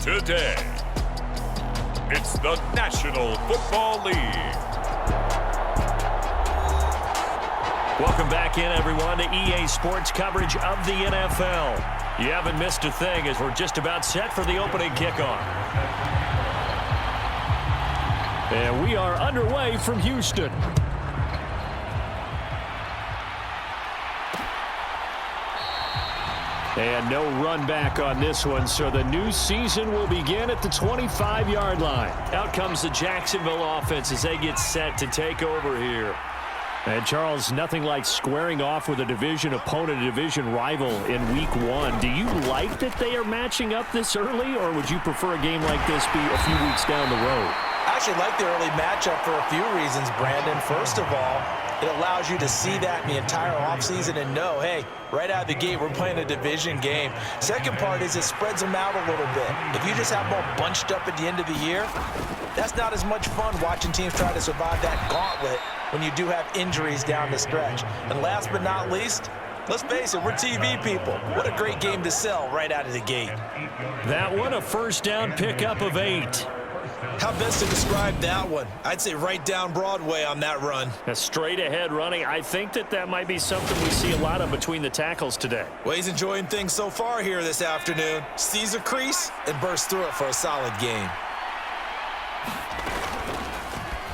today. It's the National Football League. Welcome back in, everyone, to EA Sports coverage of the NFL. You haven't missed a thing as we're just about set for the opening kickoff. And we are underway from Houston. And no run back on this one, so the new season will begin at the 25-yard line. Out comes the Jacksonville offense as they get set to take over here. And, Charles, nothing like squaring off with a division opponent, a division rival in Week 1. Do you like that they are matching up this early, or would you prefer a game like this be a few weeks down the road? I actually like the early matchup for a few reasons, Brandon. First of all, it allows you to see that in the entire offseason and know, hey, right out of the gate, we're playing a division game. Second part is it spreads them out a little bit. If you just have them all bunched up at the end of the year, that's not as much fun watching teams try to survive that gauntlet when you do have injuries down the stretch. And last but not least, let's face it, we're TV people. What a great game to sell right out of the gate. That one, a first down pickup of 8. How best to describe that one? I'd say right down Broadway on that run. A straight ahead running. I think that might be something we see a lot of between the tackles today. Well, he's enjoying things so far here this afternoon. Sees a crease and bursts through it for a solid game.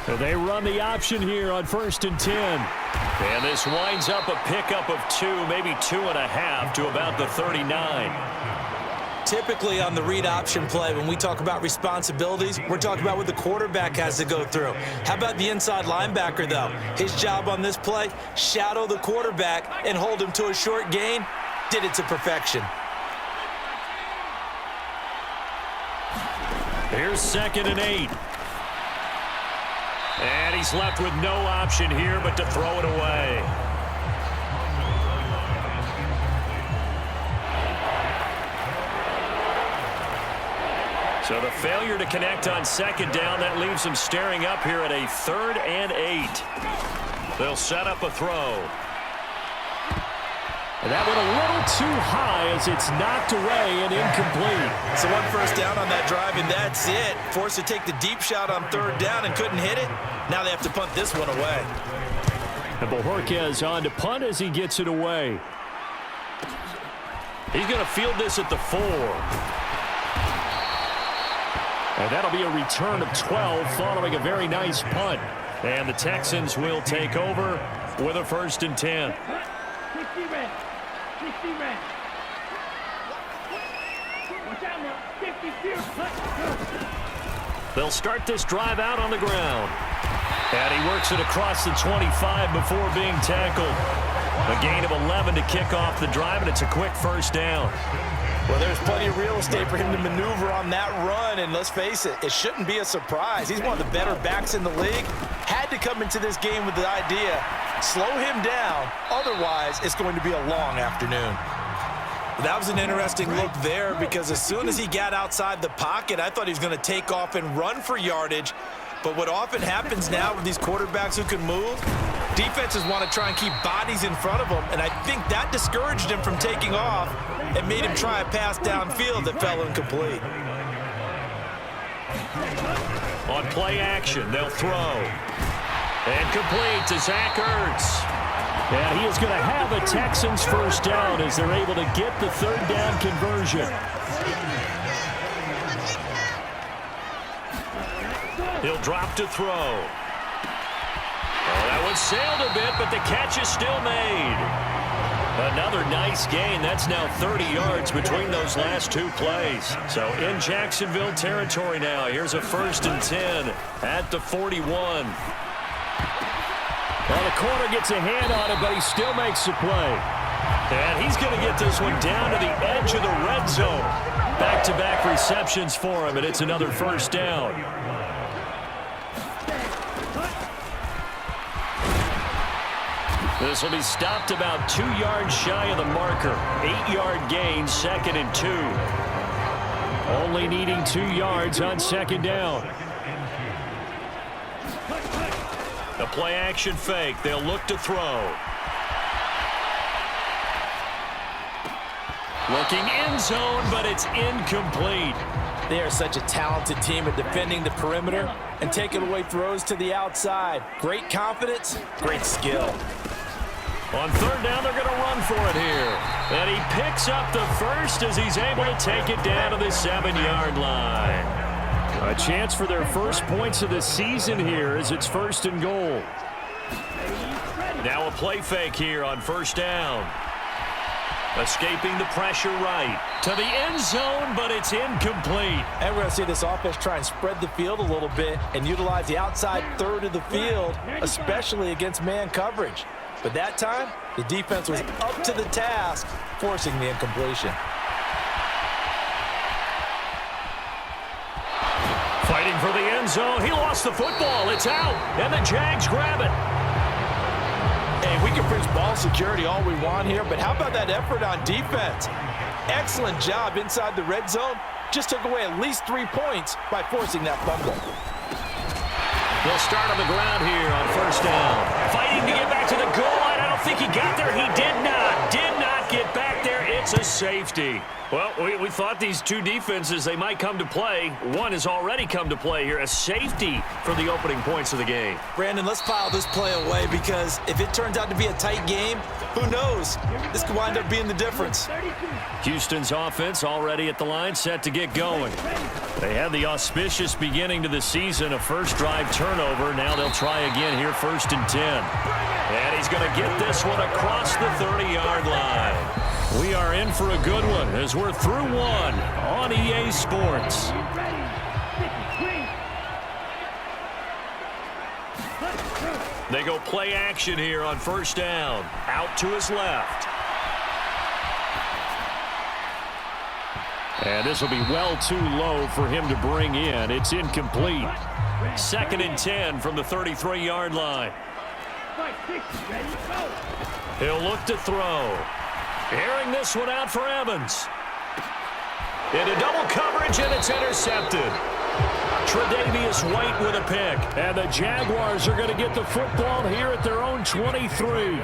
So they run the option here on 1st and 10. And this winds up a pickup of 2, maybe 2.5 to about the 39. Typically on the read option play, when we talk about responsibilities, we're talking about what the quarterback has to go through. How about the inside linebacker, though? His job on this play, shadow the quarterback and hold him to a short gain. Did it to perfection. Here's 2nd and 8. And he's left with no option here but to throw it away. So the failure to connect on 2nd down, that leaves him staring up here at a 3rd and 8. They'll set up a throw. And that went a little too high as it's knocked away and incomplete. So one first down on that drive, and that's it. Forced to take the deep shot on 3rd down and couldn't hit it. Now they have to punt this one away. And Bojorquez on to punt as he gets it away. He's going to field this at the 4. And that'll be a return of 12 following a very nice punt. And the Texans will take over with a 1st and 10. They'll start this drive out on the ground. And he works it across the 25 before being tackled. A gain of 11 to kick off the drive, and it's a quick first down. Well, there's plenty of real estate for him to maneuver on that run, and let's face it, it shouldn't be a surprise. He's one of the better backs in the league. Had to come into this game with the idea, slow him down, otherwise it's going to be a long afternoon. That was an interesting look there because as soon as he got outside the pocket, I thought he was going to take off and run for yardage. But what often happens now with these quarterbacks who can move, defenses want to try and keep bodies in front of them, and I think that discouraged him from taking off and made him try a pass downfield that fell incomplete. On play action, they'll throw. And complete to Zach Ertz. And he is going to have a Texans first down as they're able to get the 3rd down conversion. He'll drop to throw. Oh, that one sailed a bit, but the catch is still made. Another nice gain. That's now 30 yards between those last 2 plays. So in Jacksonville territory now. Here's a 1st and 10 at the 41. Well, the corner gets a hand on it, but he still makes the play. And he's going to get this one down to the edge of the red zone. Back-to-back receptions for him, and it's another first down. This will be stopped about 2 yards shy of the marker. 8-yard gain, 2nd and 2. Only needing 2 yards on 2nd down. The play action fake. They'll look to throw. Looking end zone, but it's incomplete. They are such a talented team at defending the perimeter and taking away throws to the outside. Great confidence, great skill. On third down, they're going to run for it here. And he picks up the first as he's able to take it down to the 7-yard line. A chance for their first points of the season here as it's 1st and goal. Now a play fake here on first down. Escaping the pressure right to the end zone, but it's incomplete. And we're going to see this offense try and spread the field a little bit and utilize the outside third of the field, especially against man coverage. But that time, the defense was up to the task, forcing the incompletion. Fighting for the end zone. He lost the football. It's out, and the Jags grab it. Hey, we can preach ball security all we want here, but how about that effort on defense? Excellent job inside the red zone. Just took away at least 3 points by forcing that fumble. They'll start on the ground here on first down. Fighting to get back to the goal line. I don't think he got there. He did not get back there. It's a safety. Well, we thought these two defenses, they might come to play. One has already come to play here. A safety for the opening points of the game. Brandon, let's file this play away because if it turns out to be a tight game, who knows? This could wind up being the difference. Houston's offense already at the line, set to get going. They had the auspicious beginning to the season, a first drive turnover. Now they'll try again here, 1st and 10. And he's going to get this one across the 30-yard line. We are in for a good one as we're through one on EA Sports. They go play action here on first down. Out to his left. And this will be well too low for him to bring in. It's incomplete. 2nd and 10 from the 33-yard line. He'll look to throw. Airing this one out for Evans. Into double coverage, and it's intercepted. Tre'Davious White with a pick. And the Jaguars are going to get the football here at their own 23.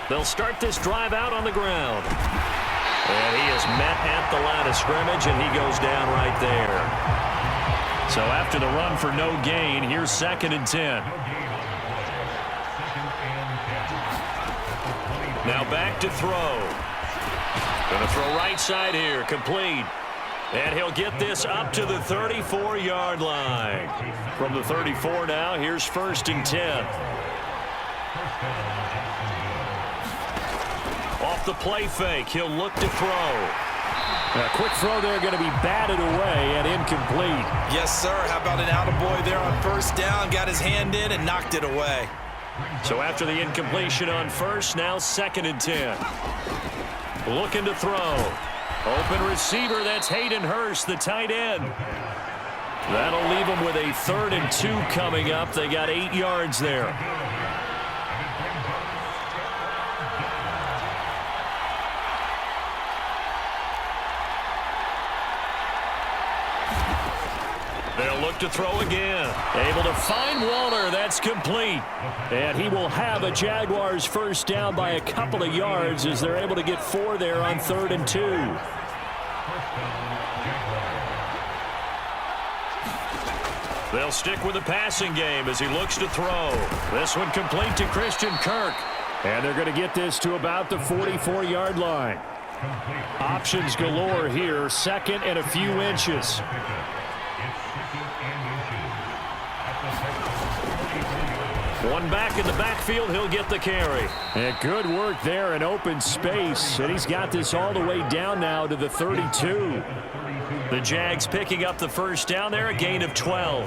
They'll start this drive out on the ground. And he is met at the line of scrimmage, and he goes down right there. So after the run for no gain, here's 2nd and 10. Now back to throw. Going to throw right side here, complete. And he'll get this up to the 34-yard line. From the 34 now, here's 1st and 10. Off the play fake, he'll look to throw. A quick throw there, going to be batted away and incomplete. Yes, sir. How about an attaboy there on first down? Got his hand in and knocked it away. So after the incompletion on first, now 2nd and 10. Looking to throw. Open receiver, that's Hayden Hurst, the tight end. That'll leave them with a 3rd and 2 coming up. They got 8 yards there. They'll look to throw again. Able to find Waller. That's complete. And he will have a Jaguars first down by a couple of yards as they're able to get 4 there on 3rd and 2. They'll stick with the passing game as he looks to throw. This one complete to Christian Kirk. And they're going to get this to about the 44-yard line. Options galore here. 2nd and a few inches. One back in the backfield, he'll get the carry. And good work there in open space. And he's got this all the way down now to the 32. The Jags picking up the first down there, a gain of 12.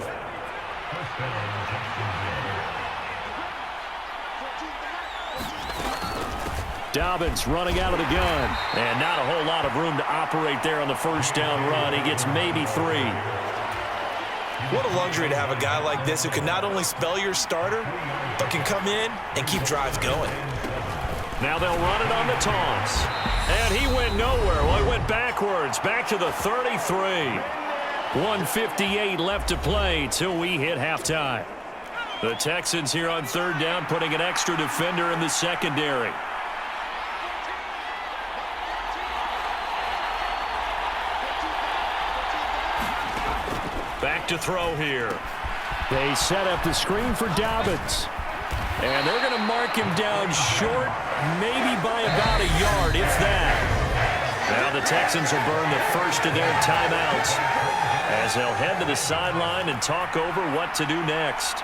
Dobbins running out of the gun. And not a whole lot of room to operate there on the first down run. He gets maybe 3. What a luxury to have a guy like this who can not only spell your starter, but can come in and keep drives going. Now they'll run it on the toss. And he went nowhere. Well, he went backwards, back to the 33. 1:58 left to play till we hit halftime. The Texans here on third down putting an extra defender in the secondary. to throw here. They set up the screen for Dobbins. And they're going to mark him down short, maybe by about a yard, if that. Now the Texans will burn the first of their timeouts as they'll head to the sideline and talk over what to do next.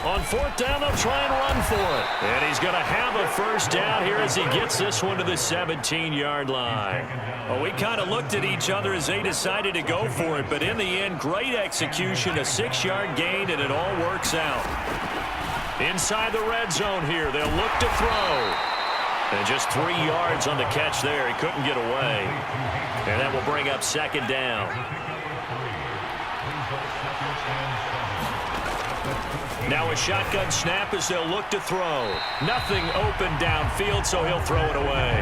On fourth down, they'll try and run for it. And he's going to have a first down here as he gets this one to the 17-yard line. Well, we kind of looked at each other as they decided to go for it, but in the end, great execution, a 6-yard gain, and it all works out. Inside the red zone here, they'll look to throw. And just 3 yards on the catch there. He couldn't get away. And that will bring up second down. Now a shotgun snap as they'll look to throw. Nothing open downfield, so he'll throw it away.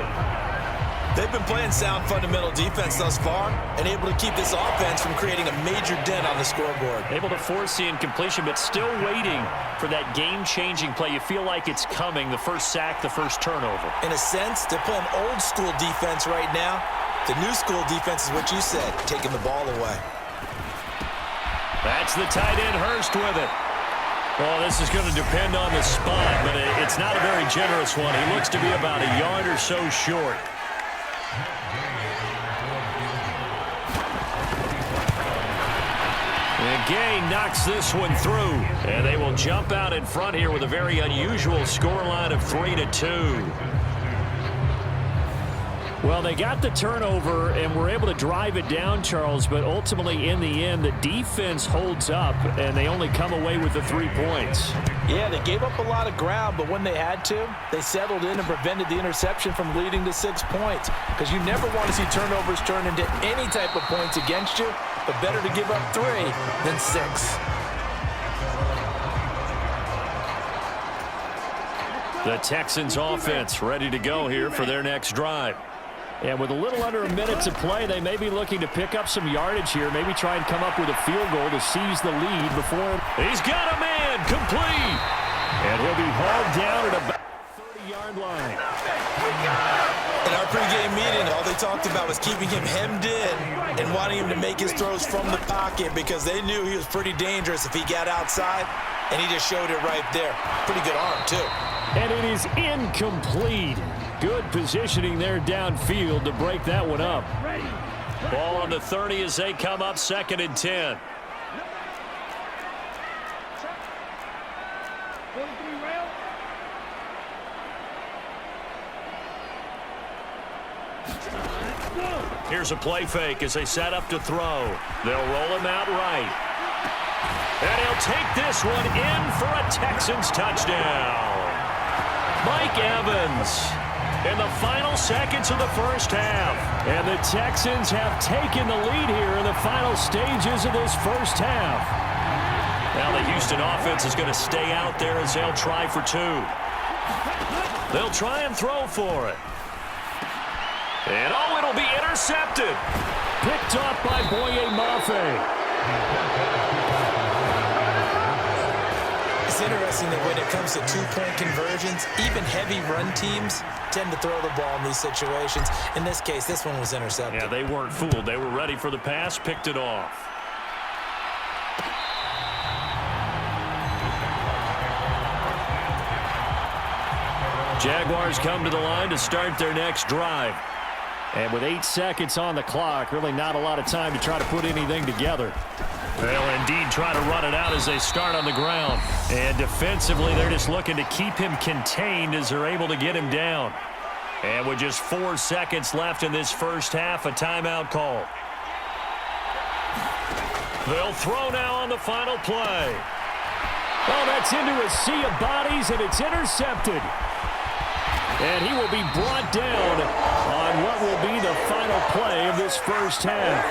They've been playing sound fundamental defense thus far and able to keep this offense from creating a major dent on the scoreboard. Able to force the incompletion, but still waiting for that game-changing play. You feel like it's coming, the first sack, the first turnover. In a sense, they're playing old-school defense right now. The new-school defense is what you said, taking the ball away. That's the tight end, Hurst, with it. Well, this is going to depend on the spot, but it's not a very generous one. He looks to be about a yard or so short. And Gay knocks this one through, and they will jump out in front here with a very unusual scoreline of 3-2. Well, they got the turnover and were able to drive it down, Charles, but ultimately in the end, the defense holds up, and they only come away with the 3 points. Yeah, they gave up a lot of ground, but when they had to, they settled in and prevented the interception from leading to 6 points, because you never want to see turnovers turn into any type of points against you, but better to give up 3 than 6. The Texans offense ready to go here for their next drive. And with a little under a minute to play, they may be looking to pick up some yardage here, maybe try and come up with a field goal to seize the lead before he's got a man complete. And he'll be hauled down at about the 30-yard line. In our pregame meeting, all they talked about was keeping him hemmed in and wanting him to make his throws from the pocket because they knew he was pretty dangerous if he got outside, and he just showed it right there. Pretty good arm, too. And it is incomplete. Good positioning there downfield to break that one up. Ball on the 30 as they come up 2nd and 10. Here's a play fake as they set up to throw. They'll roll him out right. And he'll take this one in for a Texans touchdown. Mike Evans in the final seconds of the first half. And the Texans have taken the lead here in the final stages of this first half. Now the Houston offense is going to stay out there as they'll try for 2. They'll try and throw for it. And oh, it'll be intercepted. Picked off by Boye Mafe. It's interesting that when it comes to 2-point conversions, even heavy run teams tend to throw the ball in these situations. In this case, this one was intercepted. Yeah, they weren't fooled. They were ready for the pass, picked it off. Jaguars come to the line to start their next drive. And with 8 seconds on the clock, really not a lot of time to try to put anything together. They'll indeed try to run it out as they start on the ground. And defensively, they're just looking to keep him contained as they're able to get him down. And with just 4 seconds left in this first half, a timeout call. They'll throw now on the final play. Oh, that's into a sea of bodies, and it's intercepted. And he will be brought down on what will be the final play of this first half.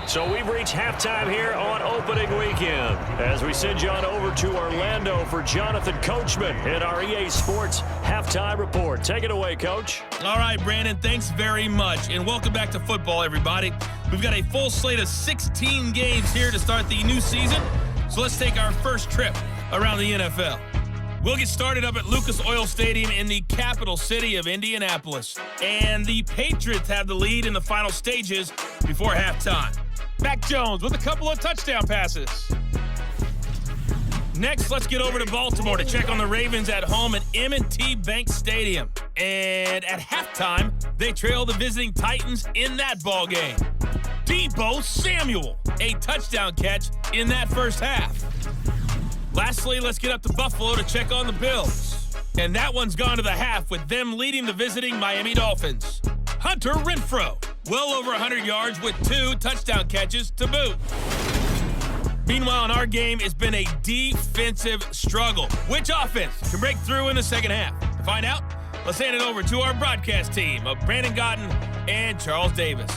So we've reach halftime here on opening weekend as we send you on over to Orlando for Jonathan Coachman in our EA Sports Halftime Report. Take it away, Coach. All right, Brandon, thanks very much, and welcome back to football, everybody. We've got a full slate of 16 games here to start the new season, so let's take our first trip around the NFL. We'll get started up at Lucas Oil Stadium in the capital city of Indianapolis. And the Patriots have the lead in the final stages before halftime. Mac Jones with a couple of touchdown passes. Next, let's get over to Baltimore to check on the Ravens at home at M&T Bank Stadium. And at halftime, they trail the visiting Titans in that ball game. Deebo Samuel, a touchdown catch in that first half. Lastly, let's get up to Buffalo to check on the Bills. And that one's gone to the half with them leading the visiting Miami Dolphins. Hunter Renfrow, well over 100 yards with 2 touchdown catches to boot. Meanwhile, in our game, it's been a defensive struggle. Which offense can break through in the second half? To find out, let's hand it over to our broadcast team of Brandon Gotten and Charles Davis.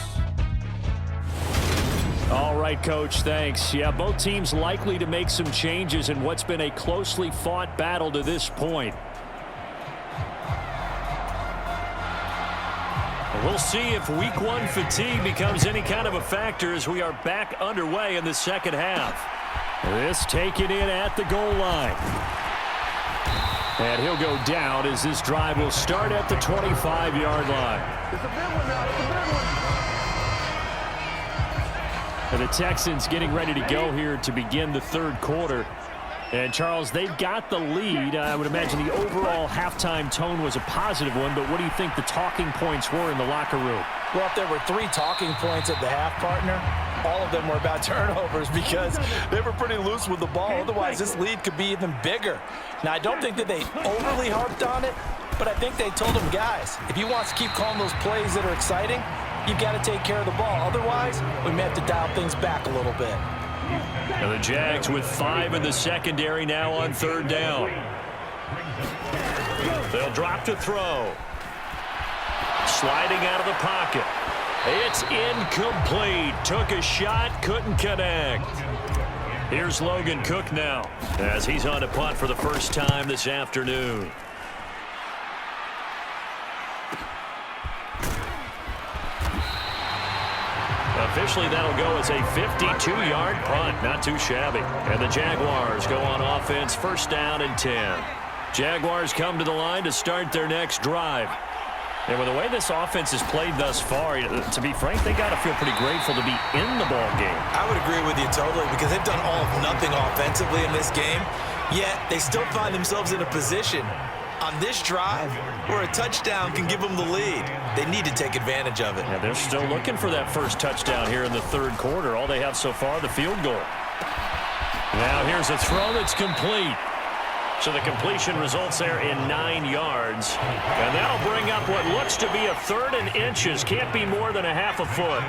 All right, Coach, thanks. Yeah, both teams likely to make some changes in what's been a closely fought battle to this point. We'll see if week 1 fatigue becomes any kind of a factor as we are back underway in the second half. This taken in at the goal line. And he'll go down as this drive will start at the 25-yard line. It's a big one now. It's a big one. And the Texans getting ready to go here to begin the third quarter. And, Charles, they've got the lead. I would imagine the overall halftime tone was a positive one, but what do you think the talking points were in the locker room? Well, if there were 3 talking points at the half, partner, all of them were about turnovers because they were pretty loose with the ball. Otherwise, this lead could be even bigger. Now, I don't think that they overly harped on it, but I think they told them, guys, if you want to keep calling those plays that are exciting, you've got to take care of the ball. Otherwise, we may have to dial things back a little bit. And the Jags with 5 in the secondary now on third down. They'll drop to throw. Sliding out of the pocket. It's incomplete. Took a shot, couldn't connect. Here's Logan Cook now as he's on a punt for the first time this afternoon. Officially, that'll go as a 52-yard punt. Not too shabby. And the Jaguars go on offense, first down and 10. Jaguars come to the line to start their next drive. And with the way this offense has played thus far, to be frank, they got to feel pretty grateful to be in the ball game. I would agree with you totally because they've done all of nothing offensively in this game, yet they still find themselves in a position on this drive where a touchdown can give them the lead. They need to take advantage of it. Yeah, they're still looking for that first touchdown here in the third quarter. All they have so far, the field goal. Now here's a throw that's complete. So the completion results there in 9 yards. And that'll bring up what looks to be a 3rd and inches. Can't be more than a half a foot.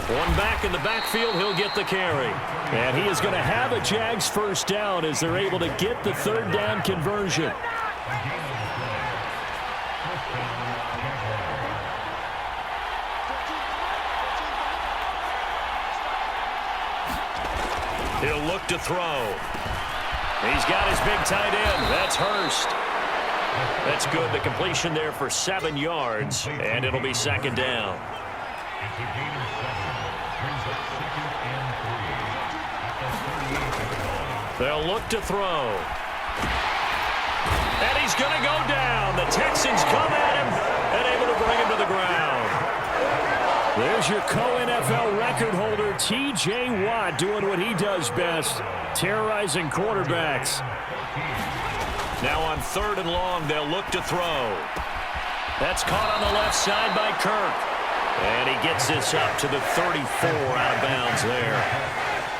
One back in the backfield, he'll get the carry. And he is going to have a Jags first down as they're able to get the third down conversion. He'll look to throw. He's got his big tight end. That's Hurst. That's good. The completion there for 7 yards, and it'll be second down. They'll look to throw. And he's going to go down. The Texans come at him and able to bring him to the ground. There's your co-NFL record holder, T.J. Watt, doing what he does best, terrorizing quarterbacks. Now on 3rd and long, they'll look to throw. That's caught on the left side by Kirk. And he gets this up to the 34 out of bounds there.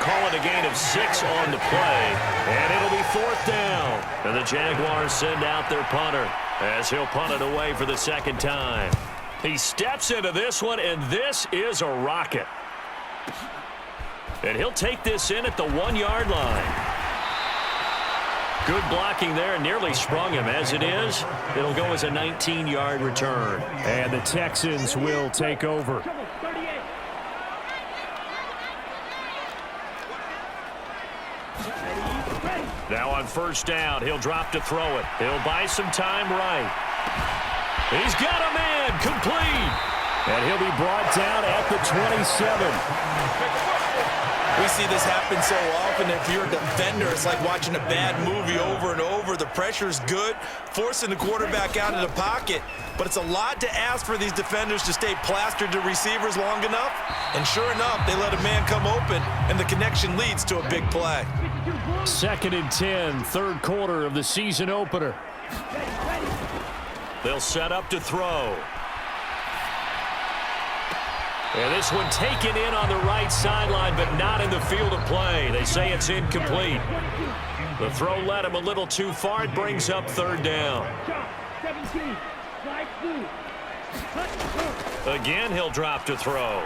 Call it a gain of 6 on the play, and it'll be 4th down. And the Jaguars send out their punter as he'll punt it away for the second time. He steps into this one, and this is a rocket. And he'll take this in at the 1-yard line. Good blocking there, nearly sprung him. As it is, it'll go as a 19-yard return. And the Texans will take over. Now on first down, he'll drop to throw it. He'll buy some time right. He's got a man, complete. And he'll be brought down at the 27. We see this happen so often. If you're a defender, it's like watching a bad movie over and over. The pressure's good, forcing the quarterback out of the pocket. But it's a lot to ask for these defenders to stay plastered to receivers long enough. And sure enough, they let a man come open, and the connection leads to a big play. 2nd and 10, third quarter of the season opener. They'll set up to throw. And this one taken in on the right sideline, but not in the field of play. They say it's incomplete. The throw led him a little too far. It brings up third down. Again, he'll drop to throw.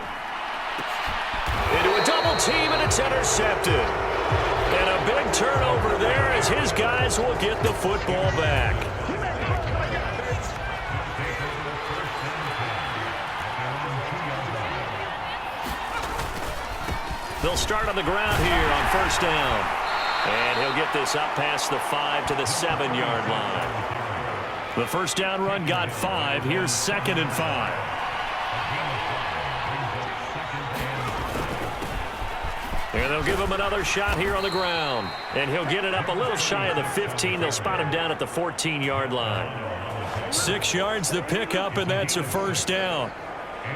Into a double team, and it's intercepted. And a big turnover there as his guys will get the football back. They'll start on the ground here on first down. And he'll get this up past the 5 to the 7-yard line. The first down run got 5. Here's 2nd and 5. And they'll give him another shot here on the ground. And he'll get it up a little shy of the 15. They'll spot him down at the 14-yard line. 6 yards the pickup, and that's a first down.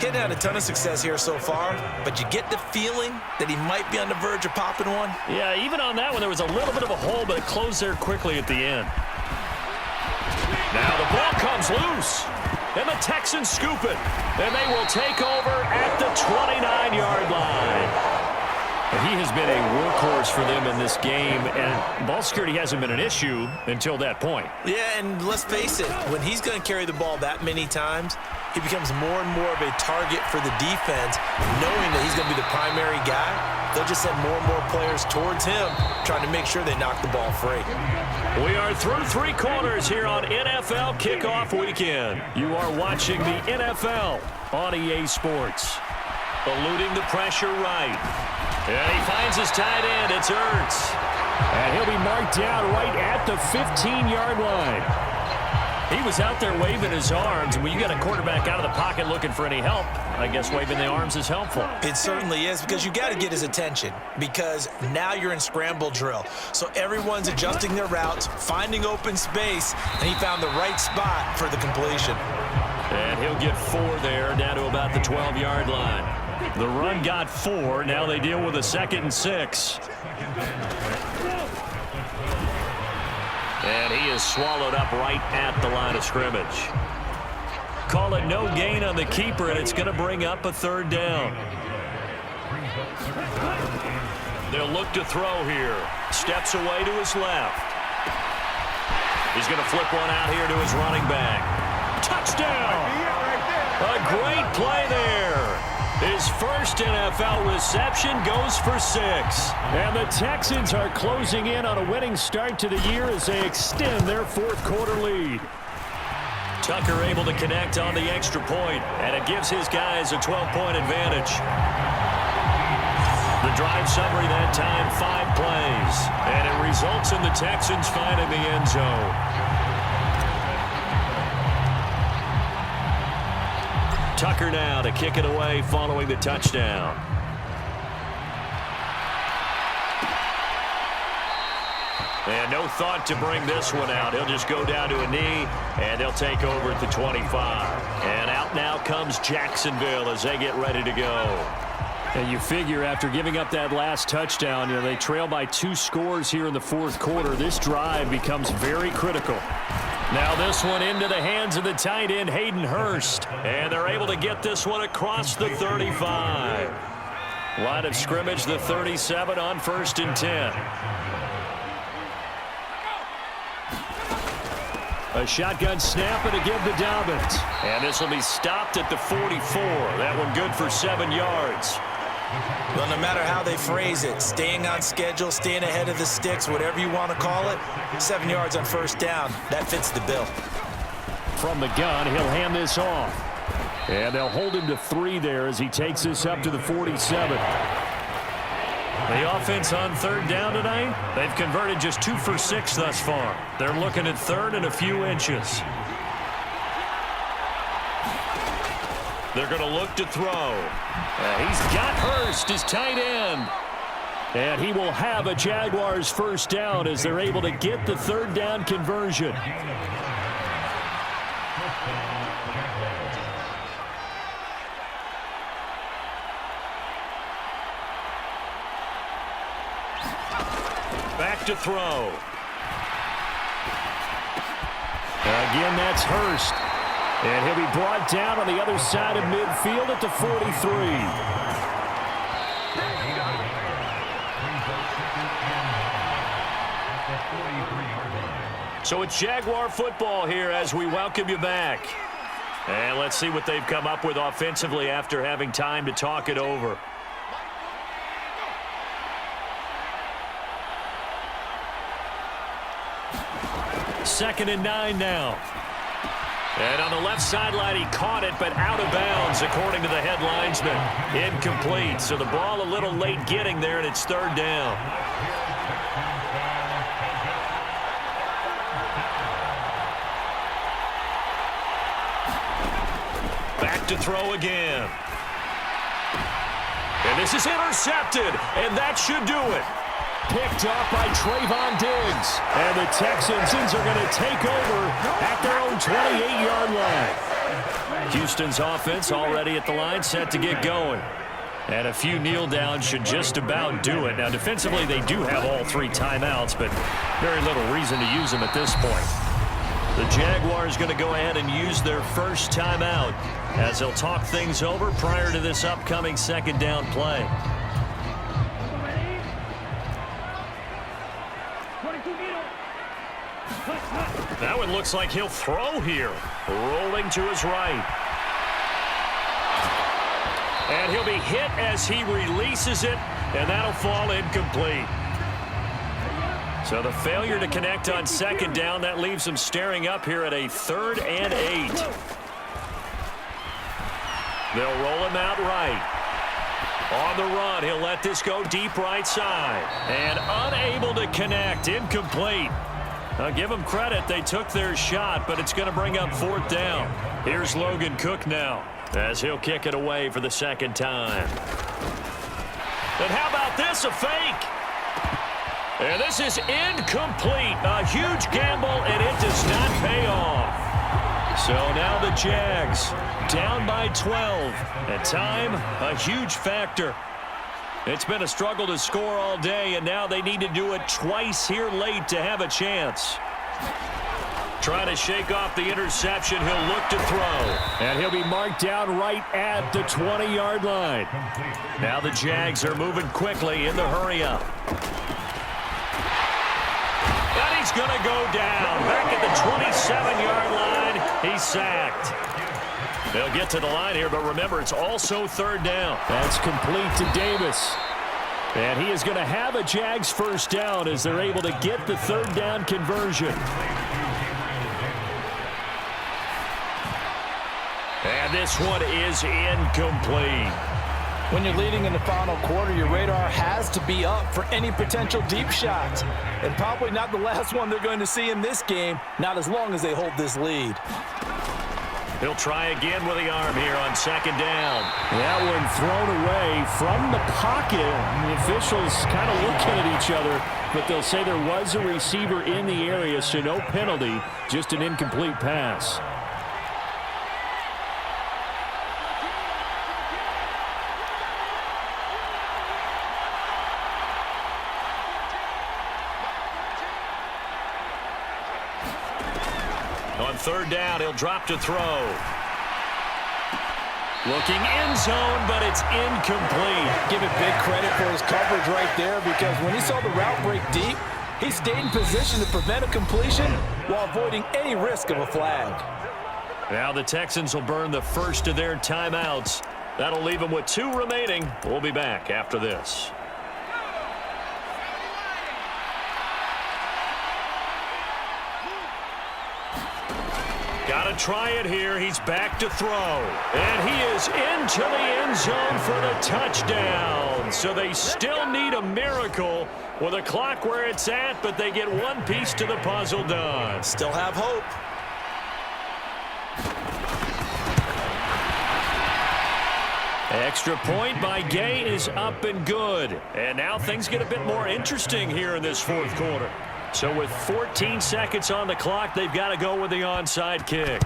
Getting had a ton of success here so far, but you get the feeling that he might be on the verge of popping one. Yeah, even on that one, there was a little bit of a hole, but it closed there quickly at the end. Now the ball comes loose, and the Texans scoop it, and they will take over at the 29-yard line. He has been a workhorse for them in this game, and ball security hasn't been an issue until that point. Yeah, and let's face it, when he's going to carry the ball that many times, he becomes more and more of a target for the defense, knowing that he's going to be the primary guy. They'll just send more and more players towards him, trying to make sure they knock the ball free. We are through 3 quarters here on NFL Kickoff Weekend. You are watching the NFL on EA Sports. Eluding the pressure right. And he finds his tight end. It's Ertz. And he'll be marked down right at the 15-yard line. He was out there waving his arms, and when you got a quarterback out of the pocket looking for any help, I guess waving the arms is helpful. It certainly is, because you got to get his attention, because now you're in scramble drill. So everyone's adjusting their routes, finding open space, and he found the right spot for the completion. And he'll get 4 there, down to about the 12-yard line. The run got 4. Now they deal with a 2nd and 6. And he is swallowed up right at the line of scrimmage. Call it no gain on the keeper, and it's going to bring up a 3rd down. They'll look to throw here. Steps away to his left. He's going to flip one out here to his running back. Touchdown! A great play there. His first NFL reception goes for 6. And the Texans are closing in on a winning start to the year as they extend their 4th quarter lead. Tucker able to connect on the extra point, and it gives his guys a 12-point advantage. The drive summary that time, 5 plays, and it results in the Texans finding the end zone. Tucker now to kick it away following the touchdown. And no thought to bring this one out. He'll just go down to a knee, and they'll take over at the 25. And out now comes Jacksonville as they get ready to go. And you figure after giving up that last touchdown, they trail by 2 scores here in the 4th quarter. This drive becomes very critical. Now this one into the hands of the tight end, Hayden Hurst. And they're able to get this one across the 35. Line of scrimmage, the 37 on 1st and 10. A shotgun snap and a give to Dobbins. And this will be stopped at the 44. That one good for 7 yards. Well, no matter how they phrase it, staying on schedule, staying ahead of the sticks, whatever you want to call it, 7 yards on first down, that fits the bill. From the gun, he'll hand this off. And they'll hold him to 3 there as he takes this up to the 47. The offense on third down tonight, they've converted just 2 for 6 thus far. They're looking at third and a few inches. They're going to look to throw. He's got Hurst, his tight end. And he will have a Jaguars first down as they're able to get the third down conversion. Back to throw. Again, that's Hurst. And he'll be brought down on the other side of midfield at the 43. So it's Jaguar football here as we welcome you back. And let's see what they've come up with offensively after having time to talk it over. Second and 9 now. And on the left sideline, he caught it, but out of bounds, according to the head linesman. Incomplete. So the ball a little late getting there, and it's third down. Back to throw again. And this is intercepted, and that should do it. Picked off by Trayvon Diggs. And the Texans are going to take over at their own 28-yard line. Houston's offense already at the line, set to get going. And a few kneel downs should just about do it. Now, defensively, they do have all 3 timeouts, but very little reason to use them at this point. The Jaguars going to go ahead and use their first timeout as they'll talk things over prior to this upcoming second down play. That one looks like he'll throw here. Rolling to his right. And he'll be hit as he releases it, and that'll fall incomplete. So the failure to connect on second down, that leaves him staring up here at a 3rd and 8. They'll roll him out right. On the run, he'll let this go deep right side. And unable to connect, incomplete. I'll give them credit. They took their shot, but it's going to bring up 4th down. Here's Logan Cook now as he'll kick it away for the second time. And how about this, a fake? And this is incomplete. A huge gamble, and it does not pay off. So now the Jags down by 12. And time, a huge factor. It's been a struggle to score all day, and now they need to do it twice here late to have a chance. Trying to shake off the interception, he'll look to throw. And he'll be marked down right at the 20-yard line. Now the Jags are moving quickly in the hurry-up. And he's going to go down. Back at the 27-yard line, he's sacked. They'll get to the line here, but remember, it's also 3rd down. That's complete to Davis. And he is going to have a Jags first down as they're able to get the 3rd down conversion. And this one is incomplete. When you're leading in the final quarter, your radar has to be up for any potential deep shots. And probably not the last one they're going to see in this game, not as long as they hold this lead. He'll try again with the arm here on second down. That one thrown away from the pocket. The officials kind of looking at each other, but they'll say there was a receiver in the area, so no penalty, just an incomplete pass. On 3rd down, he'll drop to throw. Looking end zone, but it's incomplete. Give it big credit for his coverage right there, because when he saw the route break deep, he stayed in position to prevent a completion while avoiding any risk of a flag. Now the Texans will burn the first of their timeouts That'll leave them with 2 remaining. We'll be back after this. Got to try it here. He's back to throw. And he is into the end zone for the touchdown. So they still need a miracle with the clock where it's at, but they get one piece to the puzzle done. Still have hope. Extra point by Gay is up and good. And now things get a bit more interesting here in this 4th quarter. So with 14 seconds on the clock, they've got to go with the onside kick.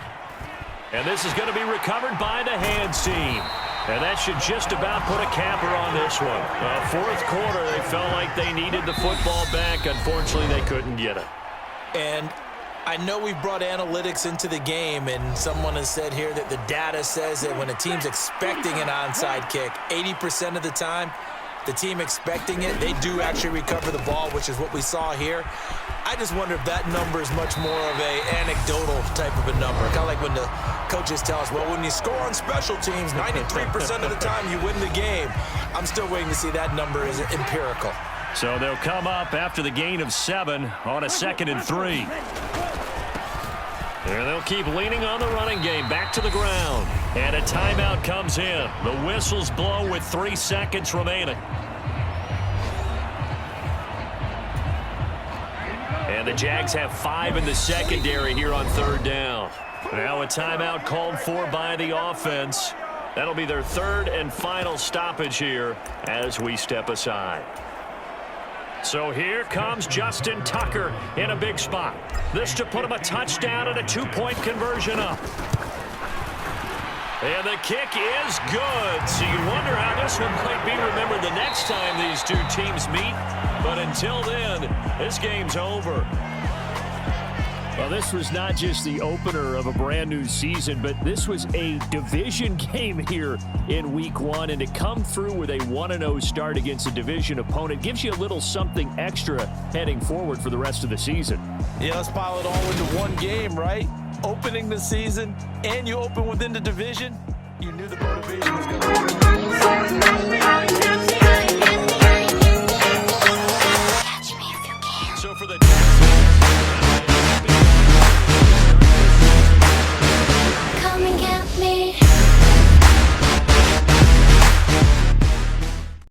And this is going to be recovered by the hands team. And that should just about put a capper on this one. 4th quarter, they felt like they needed the football back. Unfortunately, they couldn't get it. And I know we've brought analytics into the game, and someone has said here that the data says that when a team's expecting an onside kick, 80% of the time, the team expecting it, they do actually recover the ball, which is what we saw here. I just wonder if that number is much more of a anecdotal type of a number. Kind of like when the coaches tell us, well, when you score on special teams, 93% of the time you win the game. I'm still waiting to see that number is empirical. So they'll come up after the gain of 7 on a 2nd and 3. And they'll keep leaning on the running game back to the ground. And a timeout comes in. The whistles blow with 3 seconds remaining. And the Jags have 5 in the secondary here on 3rd down. Now a timeout called for by the offense. That'll be their 3rd and final stoppage here as we step aside. So here comes Justin Tucker in a big spot. This to put him a touchdown and a 2-point conversion up. And the kick is good. So you wonder how this one might be remembered the next time these 2 teams meet. But until then, this game's over. Well, this was not just the opener of a brand new season, but this was a division game here in week 1. And to come through with a 1-0 start against a division opponent gives you a little something extra heading forward for the rest of the season. Yeah, let's pile it all into one game, right? Opening the season, and you open within the division. You knew the motivation was going to be